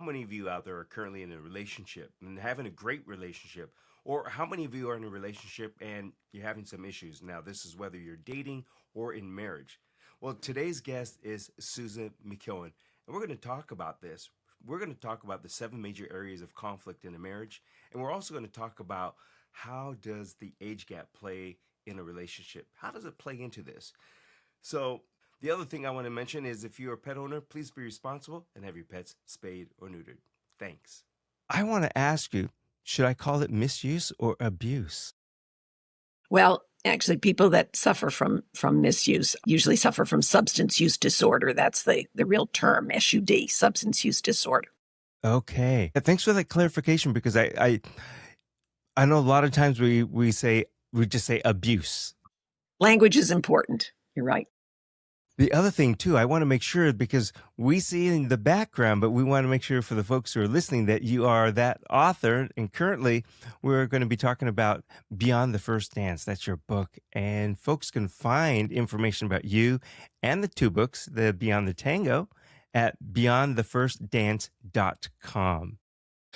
How many of you out there are currently in a relationship and having a great relationship? Or how many of you are in a relationship and you're having some issues? Now, this is whether you're dating or in marriage. Well, today's guest is Susan McKeown, and we're going to talk about this. We're going to talk about the 7 major areas of conflict in a marriage, and we're also going to talk about how does the age gap play in a relationship? How does it play into this? So, the other thing I want to mention is if you're a pet owner, please be responsible and have your pets spayed or neutered. Thanks. I want to ask you, should I call it misuse or abuse? Well, actually, people that suffer from misuse usually suffer from substance use disorder. That's the real term, SUD, substance use disorder. Okay. Thanks for that clarification because I know a lot of times we just say abuse. Language is important. You're right. The other thing too, I want to make sure because we see in the background, but we want to make sure for the folks who are listening that you are that author. And currently we're going to be talking about Beyond the First Dance. That's your book. And folks can find information about you and the 2 books, the Beyond the Tango, at beyondthefirstdance.com.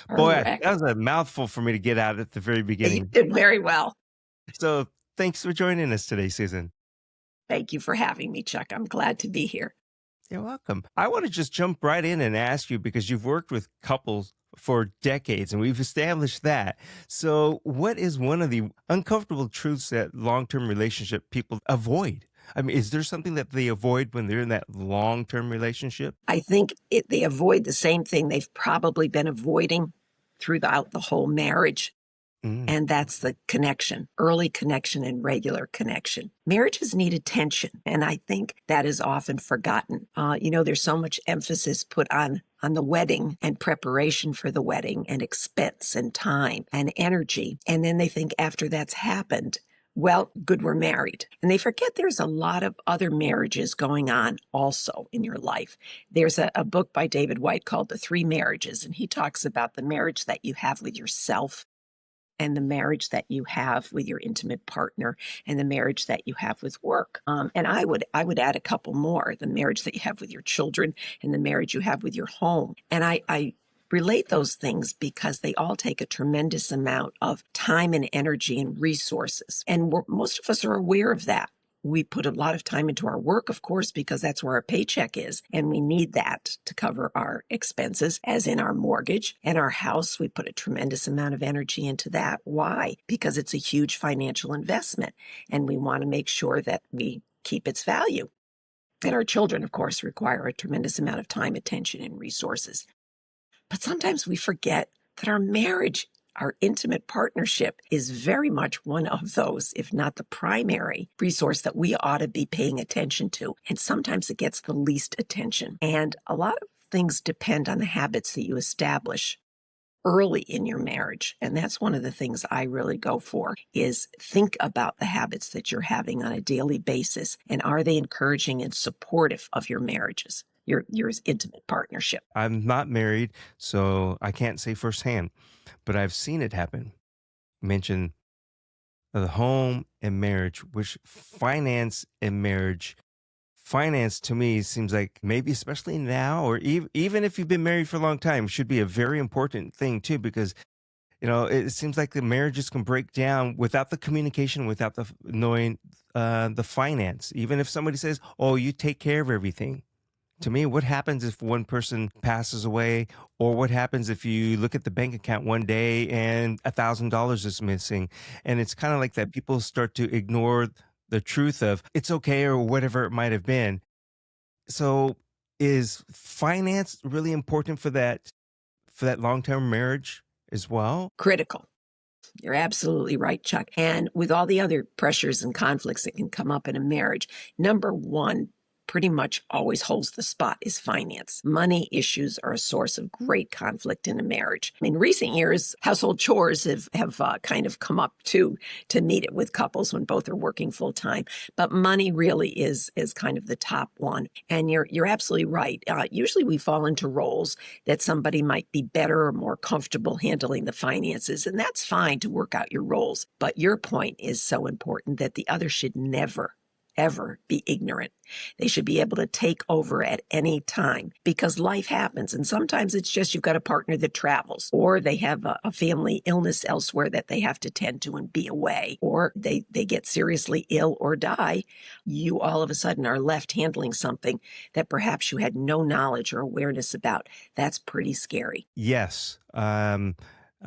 Boy, Correct. that was a mouthful for me to get out at the very You beginning. did very well. So thanks for joining us today, Susan. Thank you for having me, Chuck. I'm glad to be here. You're welcome. I want to just jump right in and ask you because you've worked with couples for decades and we've established that. So what is one of the uncomfortable truths that long-term relationship people avoid? I mean, is there something that they avoid when they're in that long-term relationship? I think they avoid the same thing they've probably been avoiding throughout the whole marriage. And that's the connection, early connection and regular connection. Marriages need attention, and I think that is often forgotten. There's so much emphasis put on the wedding and preparation for the wedding and expense and time and energy. And then they think after that's happened, well, good, we're married. And they forget there's a lot of other marriages going on also in your life. There's a book by David White called The 3 Marriages, and he talks about the marriage that you have with yourself, and the marriage that you have with your intimate partner, and the marriage that you have with work. And I would add a couple more: the marriage that you have with your children, and the marriage you have with your home. And I relate those things because they all take a tremendous amount of time and energy and resources. And most of us are aware of that. We put a lot of time into our work, of course, because that's where our paycheck is. And we need that to cover our expenses, as in our mortgage and our house. We put a tremendous amount of energy into that. Why? Because it's a huge financial investment. And we want to make sure that we keep its value. And our children, of course, require a tremendous amount of time, attention, and resources. But sometimes we forget that our marriage, our intimate partnership, is very much one of those, if not the primary resource that we ought to be paying attention to. And sometimes it gets the least attention. And a lot of things depend on the habits that you establish early in your marriage. And that's one of the things I really go for, is think about the habits that you're having on a daily basis. And are they encouraging and supportive of your marriages, your intimate partnership? I'm not married, so I can't say firsthand, but I've seen it happen. Mention the home and marriage, which finance and marriage. Finance to me seems like maybe especially now, or even if you've been married for a long time, should be a very important thing too, because it seems like the marriages can break down without the communication, without the knowing the finance. Even if somebody says, "Oh, you take care of everything." To me, what happens if one person passes away, or what happens if you look at the bank account one day and $1,000 is missing? And it's kind of like that people start to ignore the truth of it's okay or whatever it might have been. So is finance really important for that long-term marriage as well? Critical. You're absolutely right, Chuck. And with all the other pressures and conflicts that can come up in a marriage, number one pretty much always holds the spot is finance. Money issues are a source of great conflict in a marriage. In recent years, household chores have kind of come up to meet it with couples when both are working full time. But money really is kind of the top one. And you're absolutely right. Usually we fall into roles that somebody might be better or more comfortable handling the finances, and that's fine to work out your roles. But your point is so important that the other should never ever be ignorant. They should be able to take over at any time because life happens. And sometimes it's just you've got a partner that travels, or they have a family illness elsewhere that they have to tend to and be away, or they get seriously ill or die. You all of a sudden are left handling something that perhaps you had no knowledge or awareness about. That's pretty scary. Yes.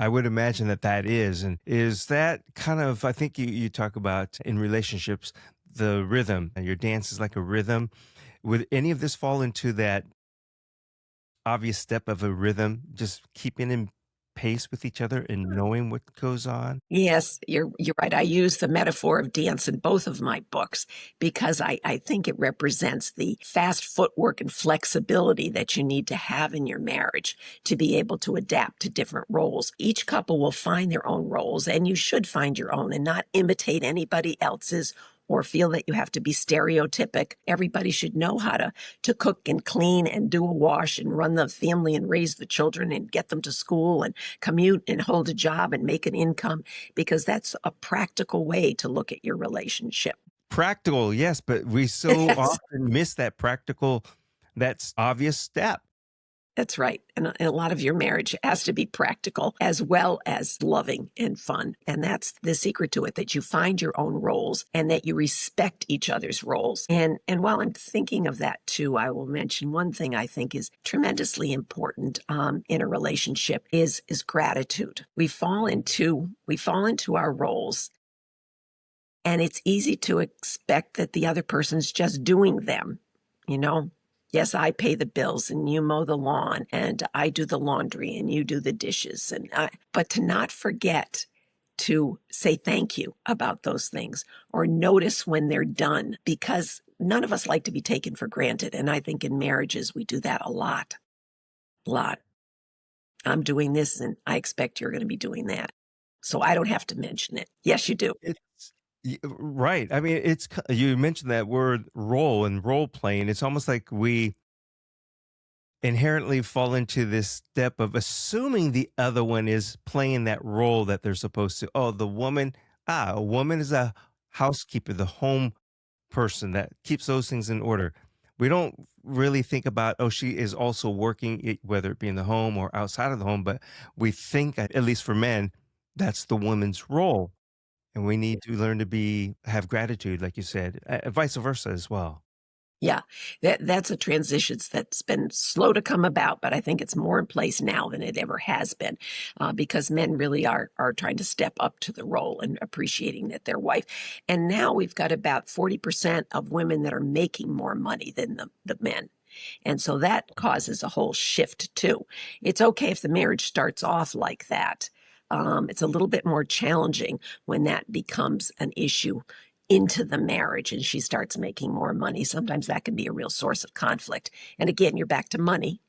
I would imagine that that is. And is that kind of, I think you talk about in relationships, the rhythm, and your dance is like a rhythm. Would any of this fall into that obvious step of a rhythm, just keeping in pace with each other and knowing what goes on? Yes, you're right. I use the metaphor of dance in both of my books because I think it represents the fast footwork and flexibility that you need to have in your marriage to be able to adapt to different roles. Each couple will find their own roles, and you should find your own and not imitate anybody else's or feel that you have to be stereotypic. Everybody should know how to cook and clean and do a wash and run the family and raise the children and get them to school and commute and hold a job and make an income, because that's a practical way to look at your relationship. Practical, yes, but we so often miss that practical, that's obvious step. That's right. And a lot of your marriage has to be practical as well as loving and fun. And that's the secret to it, that you find your own roles and that you respect each other's roles. And while I'm thinking of that too, I will mention one thing I think is tremendously important in a relationship is gratitude. We fall into our roles, and it's easy to expect that the other person's just doing them, you know? Yes, I pay the bills and you mow the lawn and I do the laundry and you do the dishes. But to not forget to say thank you about those things or notice when they're done, because none of us like to be taken for granted. And I think in marriages, we do that a lot. A lot. I'm doing this and I expect you're going to be doing that. So I don't have to mention it. Yes, you do. It's right. I mean, you mentioned that word role and role playing. It's almost like we inherently fall into this step of assuming the other one is playing that role that they're supposed to. Oh, a woman is a housekeeper, the home person that keeps those things in order. We don't really think about, oh, she is also working, whether it be in the home or outside of the home, but we think, at least for men, that's the woman's role. And we need to learn to have gratitude, like you said, vice versa as well. Yeah, that's a transition that's been slow to come about, but I think it's more in place now than it ever has been, because men really are trying to step up to the role and appreciating that their wife. And now we've got about 40% of women that are making more money than the men. And so that causes a whole shift too. It's okay if the marriage starts off like that. It's a little bit more challenging when that becomes an issue into the marriage and she starts making more money. Sometimes that can be a real source of conflict. And again, you're back to money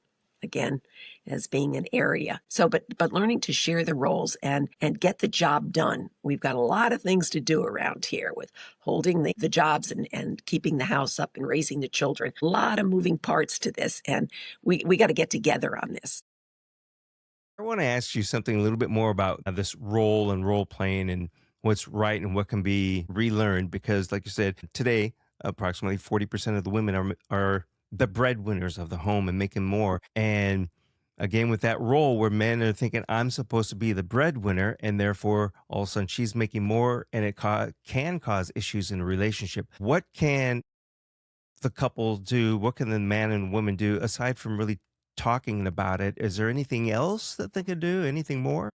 again as being an area. So, but learning to share the roles and get the job done. We've got a lot of things to do around here with holding the jobs and keeping the house up and raising the children. A lot of moving parts to this, and we got to get together on this. I want to ask you something a little bit more about this role and role playing and what's right and what can be relearned. Because, like you said, today, approximately 40% of the women are the breadwinners of the home and making more. And again, with that role where men are thinking, I'm supposed to be the breadwinner, and therefore all of a sudden she's making more, and it can cause issues in a relationship. What can the couple do? What can the man and woman do aside from really talking about it? Is there anything else that they could do? Anything more?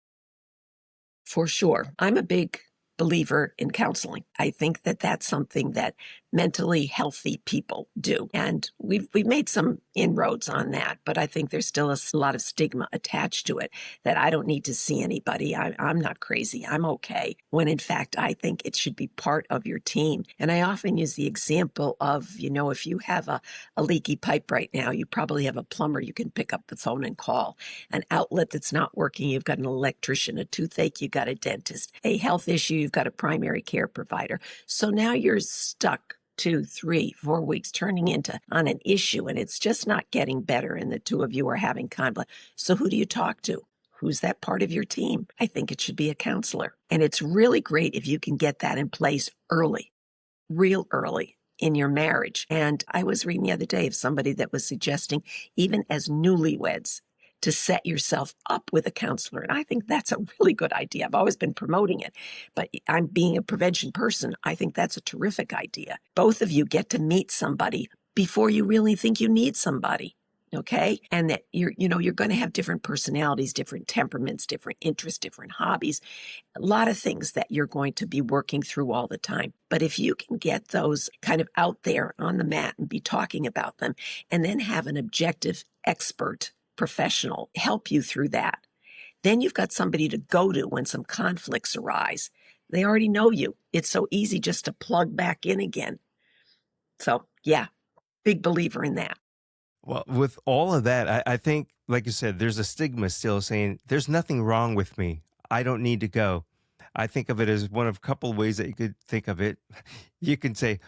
For sure. I'm a big believer in counseling. I think that that's something that mentally healthy people do. And we've made some inroads on that, but I think there's still a lot of stigma attached to it that I don't need to see anybody. I'm not crazy. I'm okay. When in fact, I think it should be part of your team. And I often use the example of, if you have a leaky pipe right now, you probably have a plumber you can pick up the phone and call. An outlet that's not working, you've got an electrician. A toothache, you've got a dentist. A health issue, you've got a primary care provider. So now you're stuck 2, 3, 4 weeks turning into on an issue, and it's just not getting better, and the two of you are having conflict. So who do you talk to? Who's that part of your team? I think it should be a counselor. And it's really great if you can get that in place early, real early. in your marriage. And I was reading the other day of somebody that was suggesting, even as newlyweds, to set yourself up with a counselor. And I think that's a really good idea. I've always been promoting it, but I'm being a prevention person. I think that's a terrific idea. Both of you get to meet somebody before you really think you need somebody. Okay. And that you're going to have different personalities, different temperaments, different interests, different hobbies, a lot of things that you're going to be working through all the time. But if you can get those kind of out there on the mat and be talking about them, and then have an objective expert professional help you through that, then you've got somebody to go to when some conflicts arise. They already know you. It's so easy just to plug back in again. So, yeah, big believer in that. Well, with all of that, I think, like you said, there's a stigma still saying there's nothing wrong with me. I don't need to go. I think of it as one of a couple of ways that you could think of it. You can say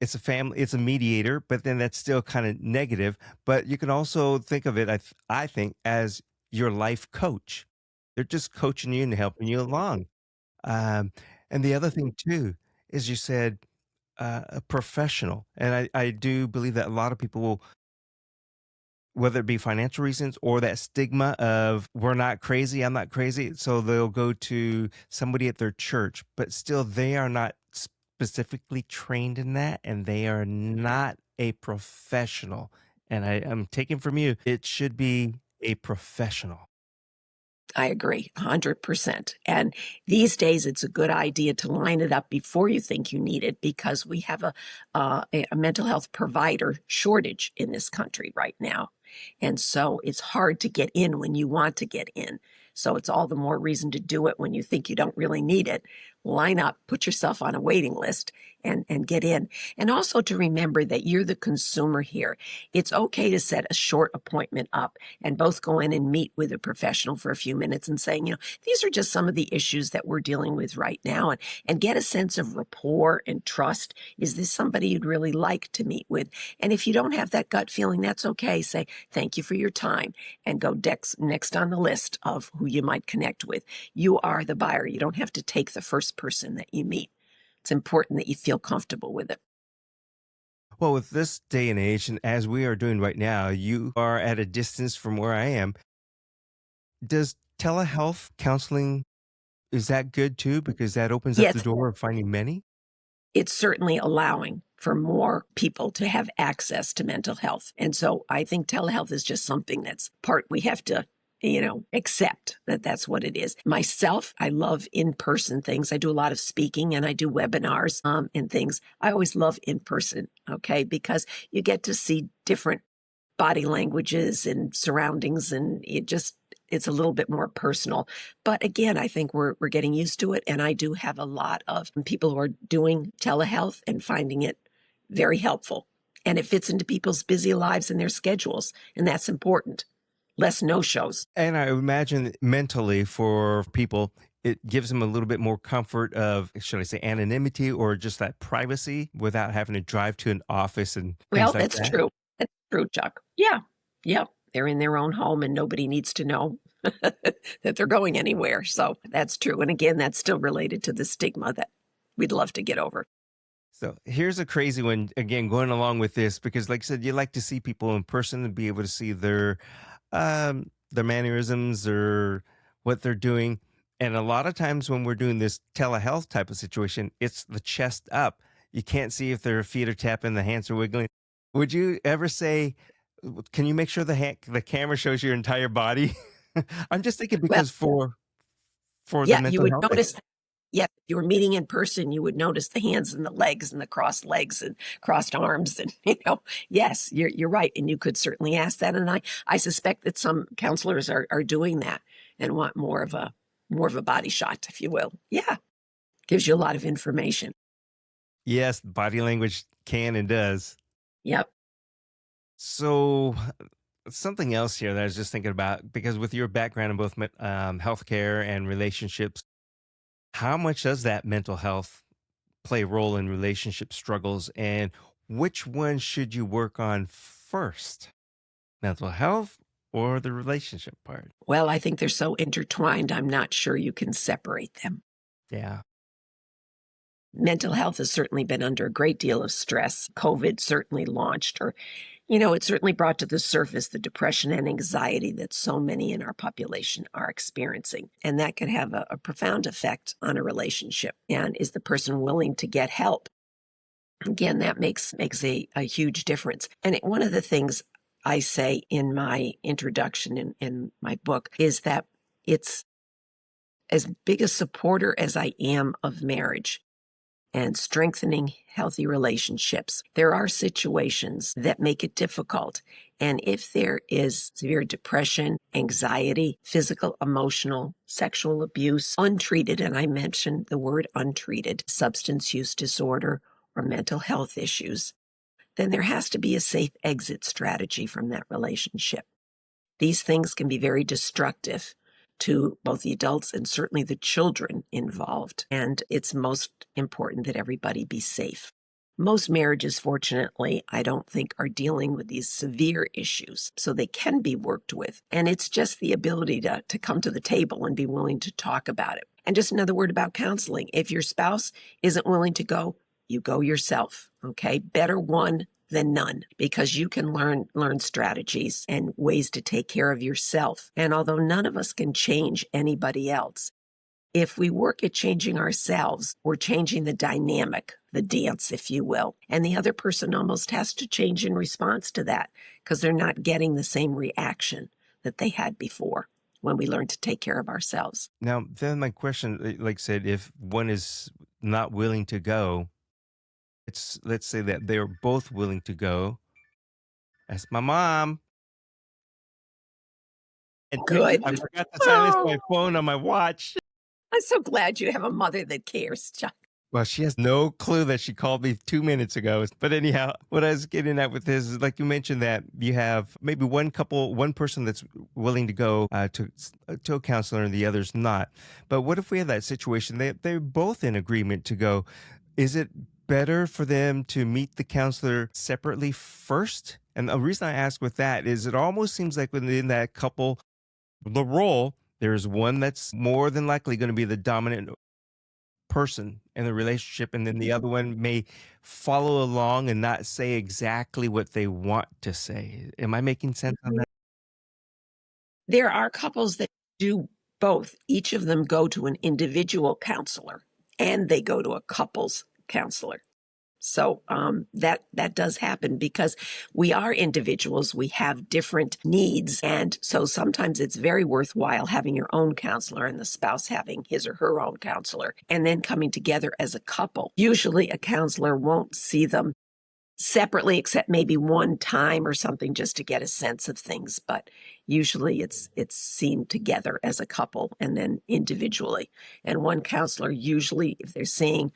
it's a family, it's a mediator, but then that's still kind of negative. But you can also think of it, I think, as your life coach. They're just coaching you and helping you along. Um, and the other thing too is you said a professional, and I do believe that a lot of people will, whether it be financial reasons or that stigma of we're not crazy, I'm not crazy. So they'll go to somebody at their church, but still they are not specifically trained in that and they are not a professional. And I'm taking from you, it should be a professional. I agree 100%. And these days, it's a good idea to line it up before you think you need it because we have a mental health provider shortage in this country right now. And so it's hard to get in when you want to get in. So it's all the more reason to do it when you think you don't really need it. Line up, put yourself on a waiting list and get in. And also to remember that you're the consumer here. It's okay to set a short appointment up and both go in and meet with a professional for a few minutes and saying, these are just some of the issues that we're dealing with right now, and get a sense of rapport and trust. Is this somebody you'd really like to meet with? And if you don't have that gut feeling, that's okay. Say, thank you for your time and go next on the list of who you might connect with. You are the buyer. You don't have to take the first person that you meet. It's important that you feel comfortable with it. Well, with this day and age, and as we are doing right now, you are at a distance from where I am. Does telehealth counseling, is that good too? Because that opens up the Yes, door of finding many? it's certainly allowing for more people to have access to mental health. And so I think telehealth is just something that's part we have to, accept that that's what it is. Myself, I love in-person things. I do a lot of speaking and I do webinars and things. I always love in-person, okay, because you get to see different body languages and surroundings, and it's a little bit more personal. But again, I think we're getting used to it, and I do have a lot of people who are doing telehealth and finding it very helpful, and it fits into people's busy lives and their schedules, and that's important. Less no-shows. And I imagine mentally for people, it gives them a little bit more comfort of, should I say, anonymity or just that privacy without having to drive to an office and Well, things like that's that. true. That's true, Chuck. Yeah. Yep. They're in their own home and nobody needs to know that they're going anywhere. So that's true. And again, that's still related to the stigma that we'd love to get over. So here's a crazy one, again, going along with this, because like I said, you like to see people in person and be able to see their mannerisms or what they're doing. And a lot of times when we're doing this telehealth type of situation, it's the chest up. You can't see if their feet are tapping, the hands are wiggling. Would you ever say, can you make sure the camera shows your entire body? I'm just thinking Well, because for the yeah, you mental would health thing. notice. Yeah, if you were meeting in person, you would notice the hands and the legs and the crossed legs and crossed arms. And, yes, you're right. And you could certainly ask that. And I suspect that some counselors are doing that and want more of a body shot, if you will. Yeah, gives you a lot of information. Yes, body language can and does. Yep. So something else here that I was just thinking about, because with your background in both healthcare and relationships, how much does that mental health play a role in relationship struggles, and which one should you work on first? Mental health or the relationship part? Well, I think they're so intertwined, I'm not sure you can separate them. Yeah. Mental health has certainly been under a great deal of stress. COVID certainly launched, or, it certainly brought to the surface the depression and anxiety that so many in our population are experiencing. And that could have a profound effect on a relationship. And is the person willing to get help? Again, that makes a huge difference. And one of the things I say in my introduction in my book is that it's as big a supporter as I am of marriage and strengthening healthy relationships. There are situations that make it difficult. And if there is severe depression, anxiety, physical, emotional, sexual abuse, untreated, and I mentioned the word untreated, substance use disorder, or mental health issues, then there has to be a safe exit strategy from that relationship. These things can be very destructive to both the adults and certainly the children involved. And it's most important that everybody be safe. Most marriages, fortunately, I don't think are dealing with these severe issues, so they can be worked with. And it's just the ability to come to the table and be willing to talk about it. And just another word about counseling. If your spouse isn't willing to go, you go yourself, okay? Better one than none, because you can learn strategies and ways to take care of yourself. And although none of us can change anybody else, if we work at changing ourselves, we're changing the dynamic, the dance, if you will. And the other person almost has to change in response to that because they're not getting the same reaction that they had before when we learn to take care of ourselves. Now, then my question, like I said, if one is not willing to go, let's say that they're both willing to go. That's my mom. And Good. I forgot to silence Oh, my phone on my watch. I'm so glad you have a mother that cares, Chuck. Well, she has no clue that she called me 2 minutes ago. But anyhow, what I was getting at with this is, like you mentioned, that you have maybe one person that's willing to go to a counselor and the other's not. But what if we have that situation? They're both in agreement to go. Is it better for them to meet the counselor separately first? And the reason I ask with that is it almost seems like within that couple, the role, there's one that's more than likely going to be the dominant person in the relationship, and then the other one may follow along and not say exactly what they want to say. Am I making sense on that? There are couples that do both. Each of them go to an individual counselor and they go to a couples counselor. So that does happen because we are individuals. We have different needs. And so sometimes it's very worthwhile having your own counselor and the spouse having his or her own counselor and then coming together as a couple. Usually a counselor won't see them separately except maybe one time or something just to get a sense of things. But usually it's seen together as a couple and then individually. And one counselor usually, if they're seeing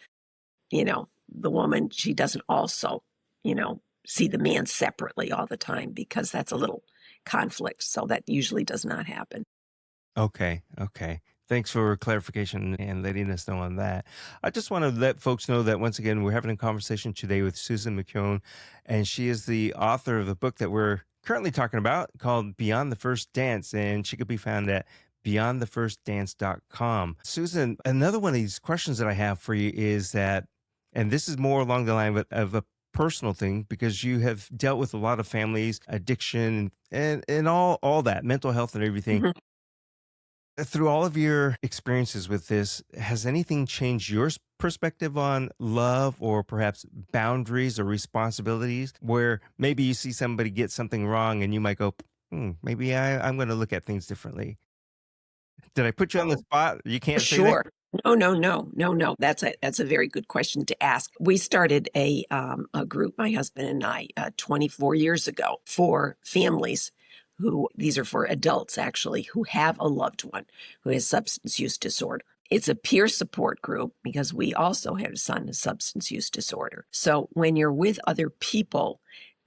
the woman, she doesn't also, see the man separately all the time because that's a little conflict. So that usually does not happen. Okay. Okay. Thanks for clarification and letting us know on that. I just want to let folks know that once again, we're having a conversation today with Susan McKeown, and she is the author of the book that we're currently talking about called Beyond the First Dance, and she could be found at beyondthefirstdance.com. Susan, another one of these questions that I have for you is that, and this is more along the line of a personal thing, because you have dealt with a lot of families, addiction, and all that, mental health and everything. Mhm. Through all of your experiences with this, has anything changed your perspective on love or perhaps boundaries or responsibilities, where maybe you see somebody get something wrong and you might go, maybe I'm going to look at things differently? Did I put you on the spot? You can't say that? Sure. No, no, no, no, no. That's a very good question to ask. We started a group, my husband and I, 24 years ago, for families who, these are for adults actually, who have a loved one who has substance use disorder. It's a peer support group because we also have a son with substance use disorder. So when you're with other people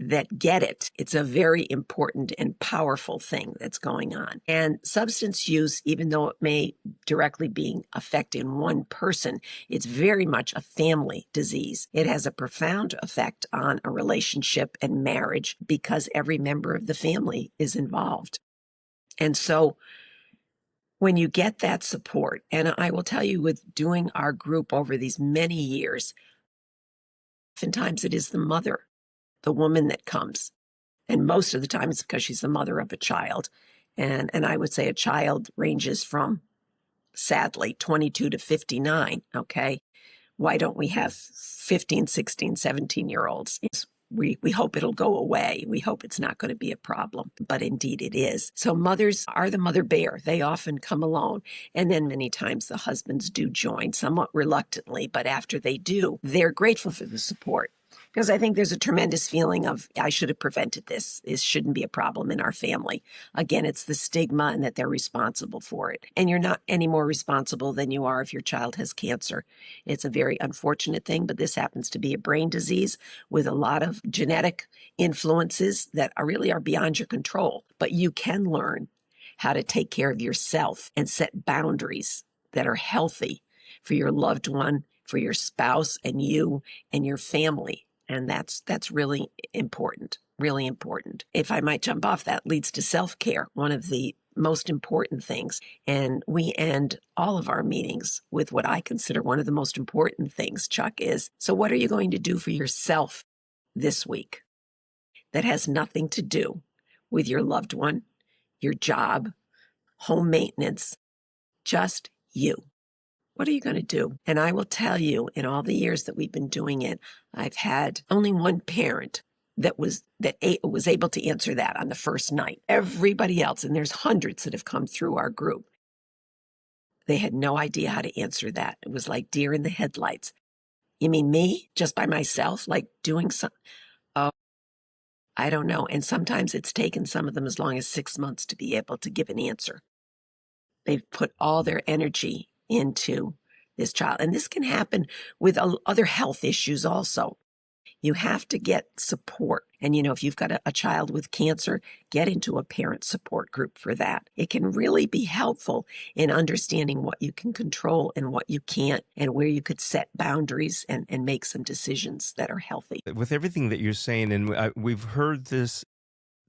that get it, it's a very important and powerful thing that's going on. And substance use, even though it may directly be affecting one person, it's very much a family disease. It has a profound effect on a relationship and marriage because every member of the family is involved. And so when you get that support, and I will tell you with doing our group over these many years, oftentimes it is the mother, the woman that comes. And most of the time it's because she's the mother of a child. And I would say a child ranges from, sadly, 22 to 59, okay? Why don't we have 15, 16, 17-year-olds? We hope it'll go away. We hope it's not going to be a problem, but indeed it is. So mothers are the mother bear. They often come alone. And then many times the husbands do join, somewhat reluctantly, but after they do, they're grateful for the support. Because I think there's a tremendous feeling of, I should have prevented this. This shouldn't be a problem in our family. Again, it's the stigma and that they're responsible for it. And you're not any more responsible than you are if your child has cancer. It's a very unfortunate thing, but this happens to be a brain disease with a lot of genetic influences that are beyond your control. But you can learn how to take care of yourself and set boundaries that are healthy for your loved one, for your spouse and you and your family. And that's really important, really important. If I might jump off, that leads to self-care, one of the most important things. And we end all of our meetings with what I consider one of the most important things, Chuck, is, so what are you going to do for yourself this week that has nothing to do with your loved one, your job, home maintenance, just you? What are you going to do? And I will tell you, in all the years that we've been doing it, I've had only one parent that was able to answer that on the first night. Everybody else, and there's hundreds that have come through our group, they had no idea how to answer that. It was like deer in the headlights. You mean me, just by myself, like doing some? Oh, I don't know. And sometimes it's taken some of them as long as 6 months to be able to give an answer. They've put all their energy into this child. And this can happen with other health issues also. You have to get support. And, if you've got a child with cancer, get into a parent support group for that. It can really be helpful in understanding what you can control and what you can't, and where you could set boundaries and make some decisions that are healthy. With everything that you're saying, and we've heard this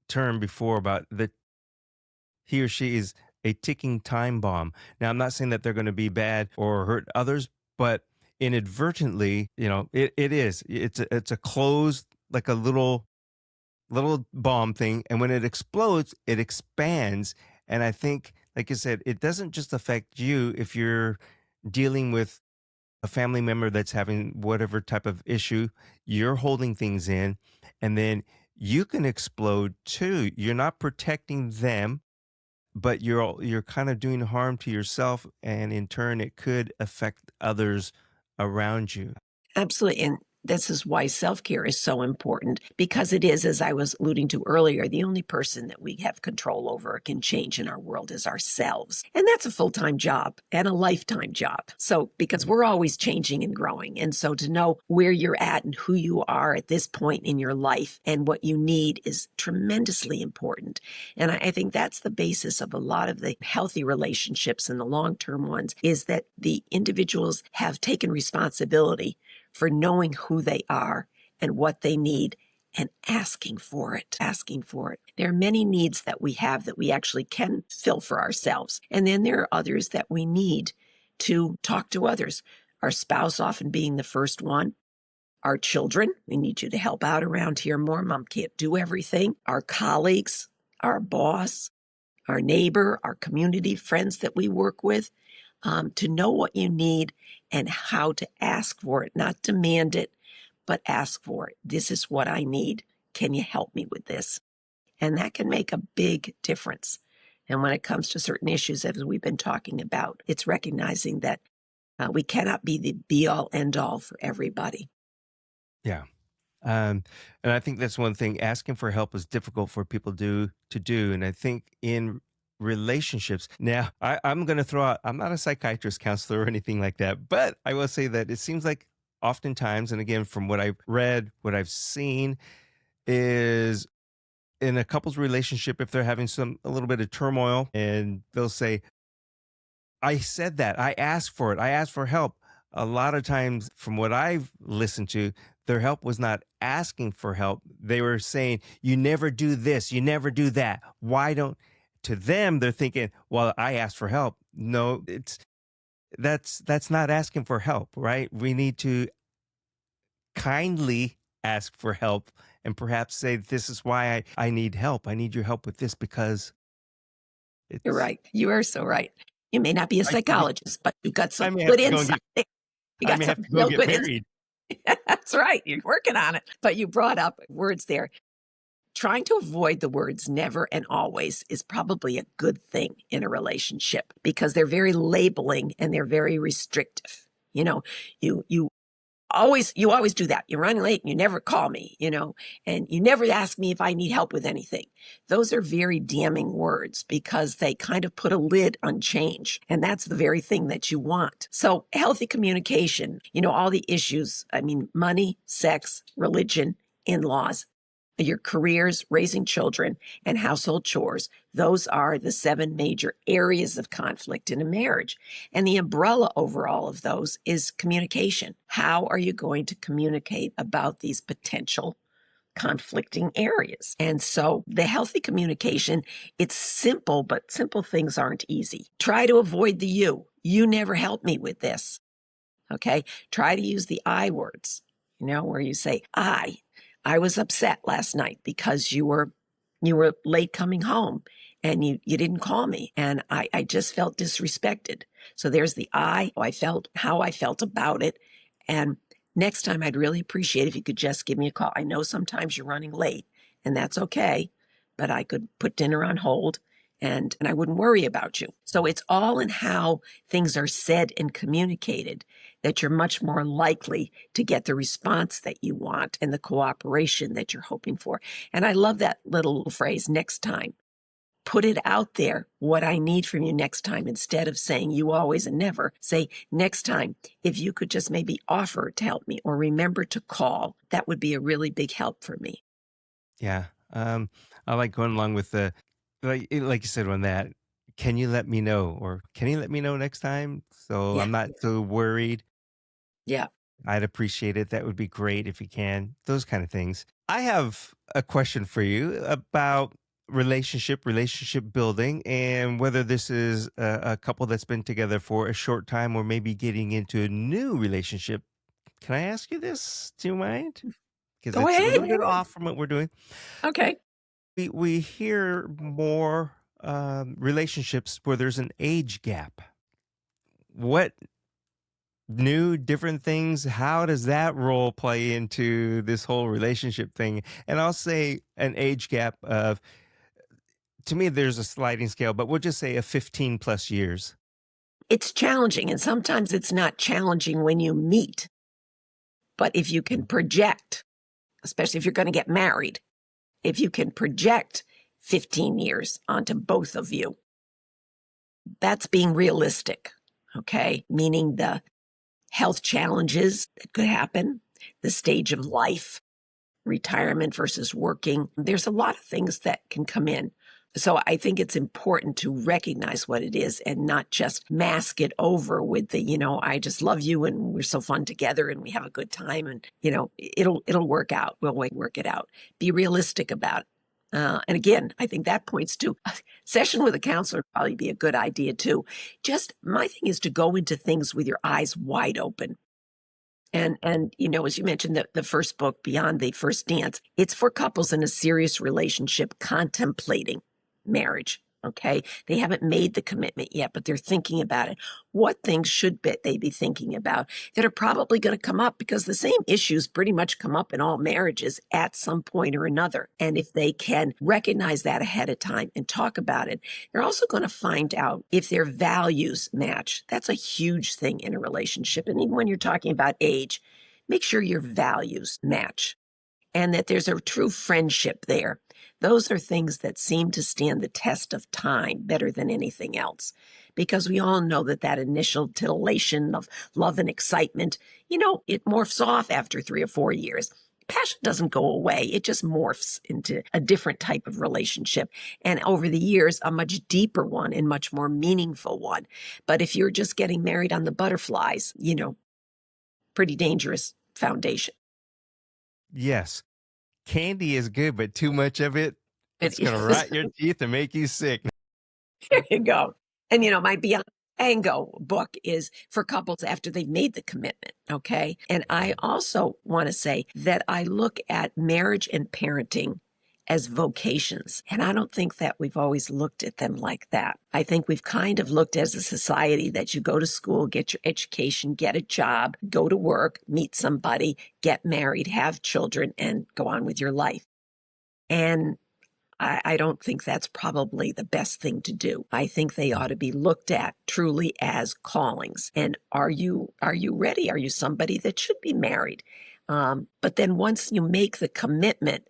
term before about that he or she is a ticking time bomb. Now, I'm not saying that they're going to be bad or hurt others, but inadvertently, it is. It's a closed, like a little bomb thing, and when it explodes, it expands. And I think, like you said, it doesn't just affect you if you're dealing with a family member that's having whatever type of issue, you're holding things in, and then you can explode too. You're not protecting them, but you're kind of doing harm to yourself, and in turn it could affect others around you. Absolutely. And this is why self-care is so important, because it is, as I was alluding to earlier, the only person that we have control over, can change in our world, is ourselves. And that's a full-time job and a lifetime job. So, because we're always changing and growing. And so to know where you're at and who you are at this point in your life and what you need is tremendously important. And I think that's the basis of a lot of the healthy relationships and the long-term ones, is that the individuals have taken responsibility for knowing who they are and what they need and asking for it. There are many needs that we have that we actually can fill for ourselves. And then there are others that we need to talk to others. Our spouse often being the first one. Our children, we need you to help out around here more. Mom can't do everything. Our colleagues, our boss, our neighbor, our community friends that we work with. To know what you need and how to ask for it, not demand it, but ask for it. This is what I need. Can you help me with this? And that can make a big difference. And when it comes to certain issues, as we've been talking about, it's recognizing that we cannot be the be-all, end-all for everybody. Yeah. And I think that's one thing. Asking for help is difficult for people to do. And I think in relationships, now I'm going to throw out, I'm not a psychiatrist, counselor, or anything like that, but I will say that it seems like oftentimes, and again, from what I've read, what I've seen, is in a couple's relationship, if they're having a little bit of turmoil, and they'll say, I said that. I asked for it. I asked for help. A lot of times, from what I've listened to, their help was not asking for help. They were saying, you never do this, you never do that. Why don't to them, they're thinking, well, I asked for help. No, that's not asking for help, right? We need to kindly ask for help and perhaps say, this is why I need help. I need your help with this because You're it's right. You are so right. You may not be a I can go psychologist, but you've got I some may have good to go and insight get there. You I got may have some to go real get good insight. married. That's right. You're working on it. But you brought up words there. Trying to avoid the words never and always is probably a good thing in a relationship because they're very labeling and they're very restrictive. You know, you always do that. You run late and you never call me, and you never ask me if I need help with anything. Those are very damning words because they kind of put a lid on change. And that's the very thing that you want. So healthy communication, all the issues, I mean, money, sex, religion, in-laws, your careers, raising children, and household chores. Those are the 7 major areas of conflict in a marriage. And the umbrella over all of those is communication. How are you going to communicate about these potential conflicting areas? And so the healthy communication, it's simple, but simple things aren't easy. Try to avoid the you. You never helped me with this. Okay. Try to use the I words, where you say, I was upset last night because you were late coming home and you didn't call me. And I just felt disrespected. So there's the I felt how I felt about it. And next time I'd really appreciate if you could just give me a call. I know sometimes you're running late and that's okay, but I could put dinner on hold and I wouldn't worry about you. So it's all in how things are said and communicated that you're much more likely to get the response that you want and the cooperation that you're hoping for. And I love that little phrase, next time. Put it out there, what I need from you next time, instead of saying you always and never. Say, next time, if you could just maybe offer to help me or remember to call, that would be a really big help for me. Yeah. I like going along with the like you said on that. Can you let me know? Or can you let me know next time? So Yeah. I'm not so worried. Yeah. I'd appreciate it. That would be great if you can. Those kind of things. I have a question for you about relationship building, and whether this is a couple that's been together for a short time or maybe getting into a new relationship. Can I ask you this? Do you mind? Because Go it's a ahead. little bit off from what we're doing. Okay. We hear more relationships where there's an age gap. What new different things, how does that role play into this whole relationship thing? And I'll say an age gap of, to me there's a sliding scale, but we'll just say a 15 plus years. It's challenging, and sometimes it's not challenging when you meet. But if you can project, especially if you're going to get married, if you can project 15 years onto both of you, that's being realistic, okay? Meaning the health challenges that could happen, the stage of life, retirement versus working. There's a lot of things that can come in. So I think it's important to recognize what it is and not just mask it over with the, I just love you and we're so fun together and we have a good time and, it'll work out. We'll work it out. Be realistic about it. And again, I think that points to a session with a counselor would probably be a good idea too. Just my thing is to go into things with your eyes wide open. And as you mentioned, the first book, Beyond the First Dance, it's for couples in a serious relationship contemplating marriage. Okay. They haven't made the commitment yet, but they're thinking about it. What things should they be thinking about that are probably going to come up because the same issues pretty much come up in all marriages at some point or another. And if they can recognize that ahead of time and talk about it, they're also going to find out if their values match. That's a huge thing in a relationship. And even when you're talking about age, make sure your values match and that there's a true friendship there. Those are things that seem to stand the test of time better than anything else, because we all know that initial titillation of love and excitement, it morphs off after 3 or 4 years. Passion doesn't go away. It just morphs into a different type of relationship. And over the years, a much deeper one and much more meaningful one. But if you're just getting married on the butterflies, pretty dangerous foundation. Yes. Candy is good, but too much of it, It it's going to is. rot your teeth and make you sick. There you go. And, my Beyond Tango book is for couples after they've made the commitment. Okay. And I also want to say that I look at marriage and parenting as vocations. And I don't think that we've always looked at them like that. I think we've kind of looked as a society that you go to school, get your education, get a job, go to work, meet somebody, get married, have children, and go on with your life. And I don't think that's probably the best thing to do. I think they ought to be looked at truly as callings. And are you ready? Are you somebody that should be married? But then once you make the commitment,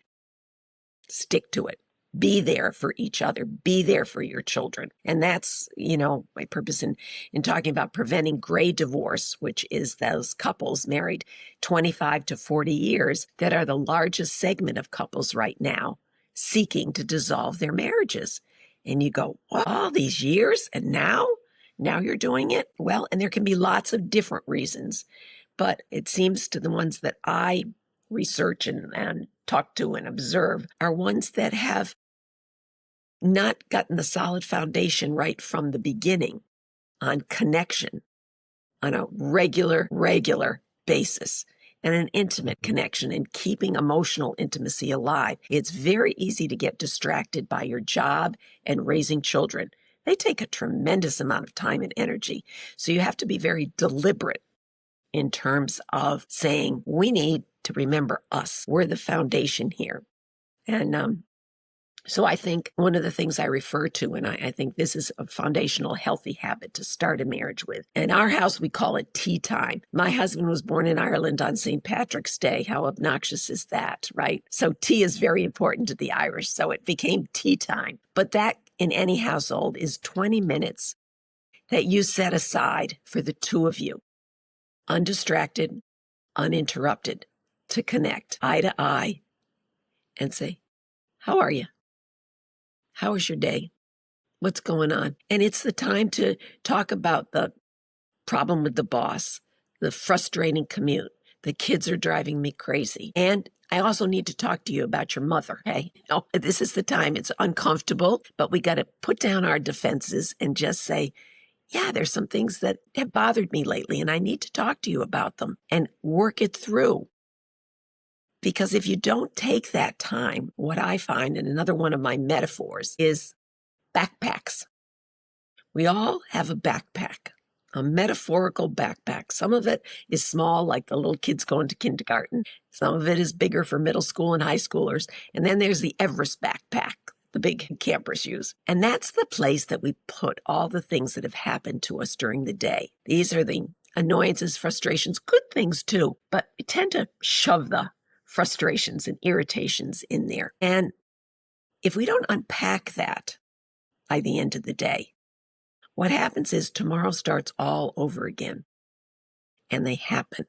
stick to it. Be there for each other. Be there for your children. And that's, my purpose in talking about preventing gray divorce, which is those couples married 25 to 40 years that are the largest segment of couples right now seeking to dissolve their marriages. And you go, well, all these years and now you're doing it? Well, and there can be lots of different reasons, but it seems to the ones that I research and talk to and observe are ones that have not gotten the solid foundation right from the beginning on connection on a regular basis and an intimate connection and keeping emotional intimacy alive. It's very easy to get distracted by your job and raising children. They take a tremendous amount of time and energy. So you have to be very deliberate in terms of saying, we need to remember us. We're the foundation here. And so I think one of the things I refer to, and I think this is a foundational healthy habit to start a marriage with. In our house, we call it tea time. My husband was born in Ireland on St. Patrick's Day. How obnoxious is that, right? So tea is very important to the Irish. So it became tea time. But that in any household is 20 minutes that you set aside for the two of you, undistracted, uninterrupted, to connect eye to eye and say, how are you? How was your day? What's going on? And it's the time to talk about the problem with the boss, the frustrating commute. The kids are driving me crazy. And I also need to talk to you about your mother. Okay. This is the time. It's uncomfortable, but we got to put down our defenses and just say, yeah, there's some things that have bothered me lately, and I need to talk to you about them and work it through. Because if you don't take that time, what I find, and another one of my metaphors, is backpacks. We all have a backpack, a metaphorical backpack. Some of it is small, like the little kids going to kindergarten. Some of it is bigger for middle school and high schoolers. And then there's the Everest backpack, the big campers use. And that's the place that we put all the things that have happened to us during the day. These are the annoyances, frustrations, good things too, but we tend to shove the frustrations and irritations in there. And if we don't unpack that by the end of the day, what happens is tomorrow starts all over again. And they happen.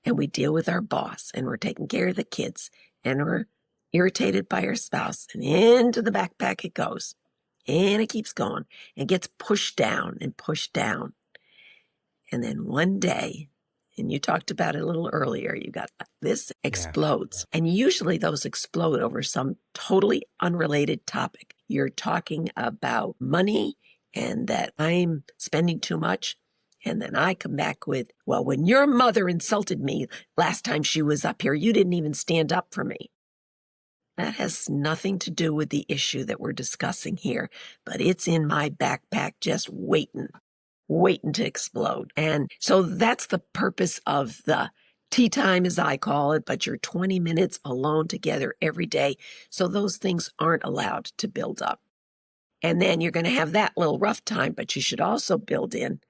And we deal with our boss, and we're taking care of the kids, and we're irritated by our spouse, and into the backpack it goes. And it keeps going and gets pushed down and pushed down. And then one day, and you talked about it a little earlier, you got this explodes. And usually those explode over some totally unrelated topic. You're talking about money and that I'm spending too much. And then I come back with, well, when your mother insulted me last time she was up here, you didn't even stand up for me. That has nothing to do with the issue that we're discussing here, but it's in my backpack just waiting to explode. And so that's the purpose of the tea time, as I call it, but you're 20 minutes alone together every day. So those things aren't allowed to build up. And then you're going to have that little rough time, but you should also build in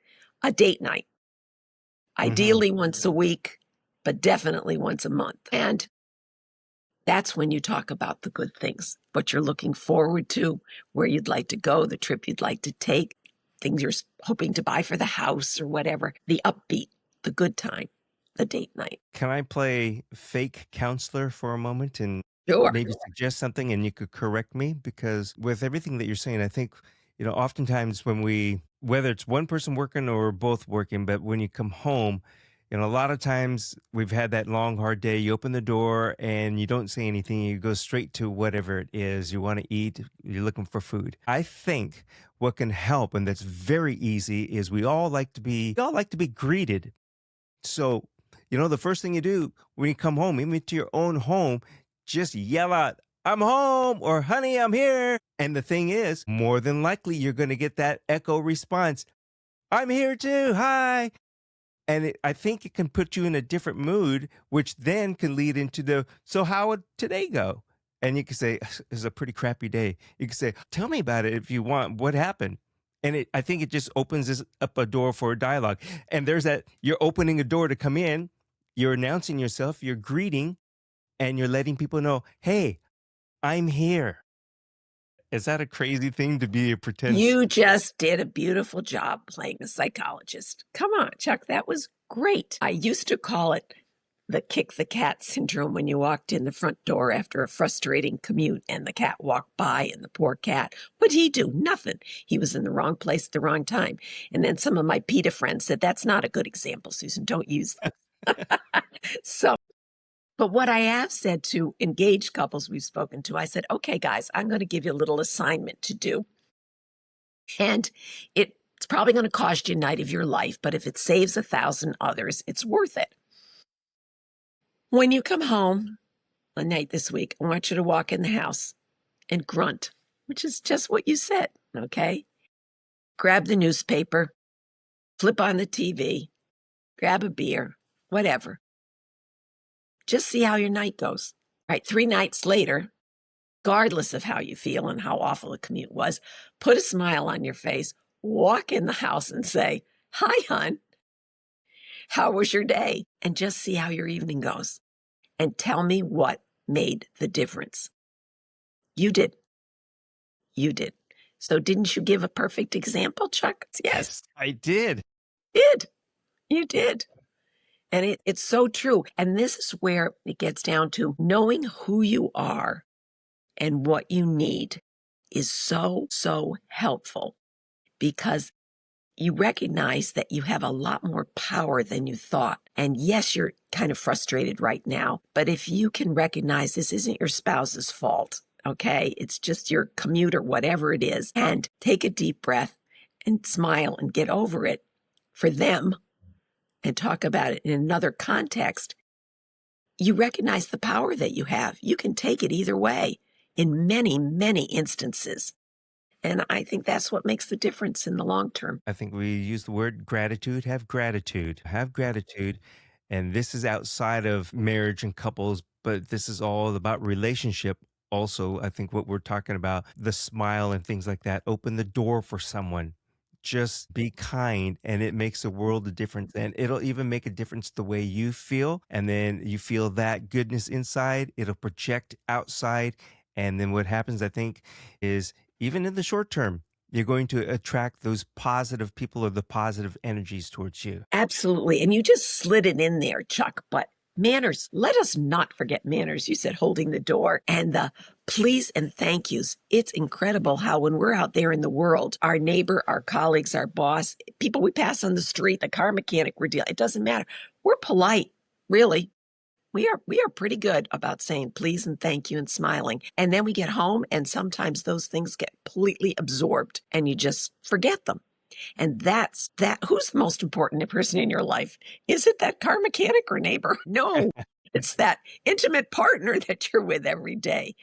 a date night, ideally once a week, but definitely once a month. And that's when you talk about the good things, what you're looking forward to, where you'd like to go, the trip you'd like to take, things you're hoping to buy for the house or whatever, the upbeat, the good time, the date night. Can I play fake counselor for a moment and Sure. maybe suggest something and you could correct me? Because with everything that you're saying, I think, oftentimes when whether it's one person working or both working, but when you come home, A lot of times we've had that long, hard day. You open the door and you don't say anything. You go straight to whatever it is you want to eat. You're looking for food. I think what can help, and that's very easy, is we all like to be greeted. So, the first thing you do when you come home, even to your own home, just yell out, "I'm home," or "Honey, I'm here." And the thing is, more than likely, you're going to get that echo response, "I'm here too. Hi." And I think it can put you in a different mood, which then can lead into "So how would today go?" And you can say, "It's a pretty crappy day." You can say, "Tell me about it if you want. What happened?" And I think it just opens up a door for a dialogue. And there's that, you're opening a door to come in, you're announcing yourself, you're greeting, and you're letting people know, "Hey, I'm here." Is that a crazy thing to be a pretend? You just did a beautiful job playing a psychologist. Come on, Chuck, that was great. I used to call it the kick the cat syndrome when you walked in the front door after a frustrating commute and the cat walked by and the poor cat, what'd he do? Nothing. He was in the wrong place at the wrong time. And then some of my PETA friends said, that's not a good example, Susan. Don't use that. So, but what I have said to engaged couples we've spoken to, I said, okay, guys, I'm going to give you a little assignment to do. And it's probably going to cost you a night of your life, but if it saves 1,000 others, it's worth it. When you come home a night this week, I want you to walk in the house and grunt, which is just what you said, okay? Grab the newspaper, flip on the TV, grab a beer, whatever. Just see how your night goes. All right, 3 nights later, regardless of how you feel and how awful the commute was, put a smile on your face, walk in the house and say, hi, hon, how was your day? And just see how your evening goes. And tell me what made the difference. You did. You did. So didn't you give a perfect example, Chuck? Yes, Yes, I did. did. You did. And it's so true. And this is where it gets down to knowing who you are and what you need is so, so helpful because you recognize that you have a lot more power than you thought. And yes, you're kind of frustrated right now, but if you can recognize this isn't your spouse's fault, okay? It's just your commute or whatever it is, and take a deep breath and smile and get over it for them and talk about it in another context, you recognize the power that you have. You can take it either way in many, many instances. And I think that's what makes the difference in the long term. I think we use the word gratitude. Have gratitude. Have gratitude. And this is outside of marriage and couples, but this is all about relationship. Also, I think what we're talking about, the smile and things like that, open the door for someone. Just be kind, and it makes a world of difference. And it'll even make a difference the way you feel. And then you feel that goodness inside, it'll project outside. And then what happens, I think, is even in the short term, you're going to attract those positive people or the positive energies towards you. Absolutely. And you just slid it in there, Chuck. But manners, let us not forget manners. You said holding the door and the please and thank yous. It's incredible how when we're out there in the world, our neighbor, our colleagues, our boss, people we pass on the street, the car mechanic we're dealing, it doesn't matter. We're polite, really. We are pretty good about saying please and thank you and smiling. And then we get home and sometimes those things get completely absorbed and you just forget them. And that's that. Who's the most important person in your life? Is it that car mechanic or neighbor? No, it's that intimate partner that you're with every day.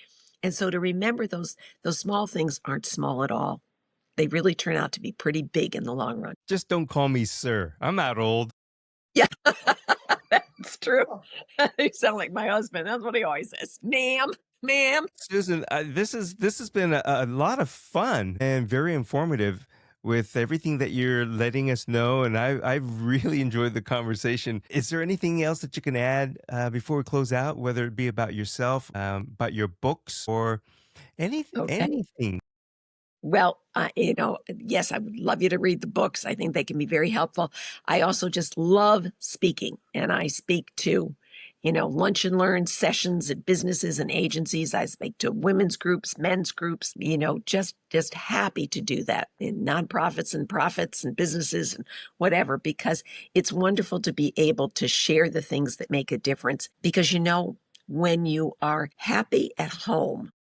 And so to remember those small things aren't small at all. They really turn out to be pretty big in the long run. Just don't call me sir. I'm not old. Yeah, that's true. You sound like my husband. That's what he always says. Ma'am. Susan, this has been a lot of fun and very informative with everything that you're letting us know, and I've really enjoyed the conversation. Is there anything else that you can add before we close out, whether it be about yourself, about your books, or anything? Okay. Anything? Well, yes, I would love you to read the books. I think they can be very helpful. I also just love speaking, and I speak to lunch and learn sessions at businesses and agencies. I speak to women's groups, men's groups, just happy to do that in nonprofits and profits and businesses and whatever, because it's wonderful to be able to share the things that make a difference. Because, when you are happy at home,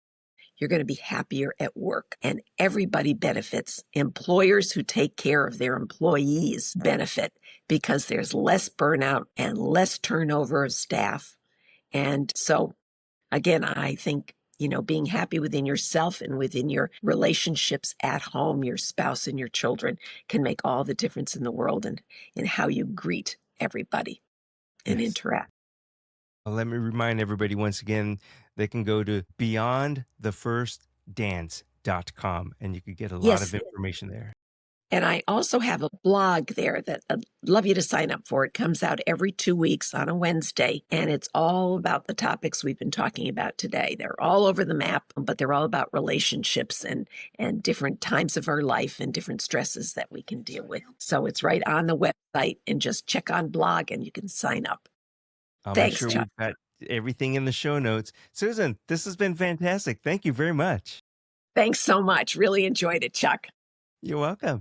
you're going to be happier at work, and everybody benefits. Employers who take care of their employees benefit because there's less burnout and less turnover of staff. And so, again, I think, being happy within yourself and within your relationships at home, your spouse and your children, can make all the difference in the world and in how you greet everybody and Yes. interact. Let me remind everybody once again, they can go to beyondthefirstdance.com and you could get a lot of Yes. information there. And I also have a blog there that I'd love you to sign up for. It comes out every 2 weeks on a Wednesday, and it's all about the topics we've been talking about today. They're all over the map, but they're all about relationships and different times of our life and different stresses that we can deal with. So it's right on the website, and just check on blog and you can sign up. I'll make Thanks, sure Chuck. we've got everything in the show notes. Susan, this has been fantastic. Thank you very much. Thanks so much. Really enjoyed it, Chuck. You're welcome.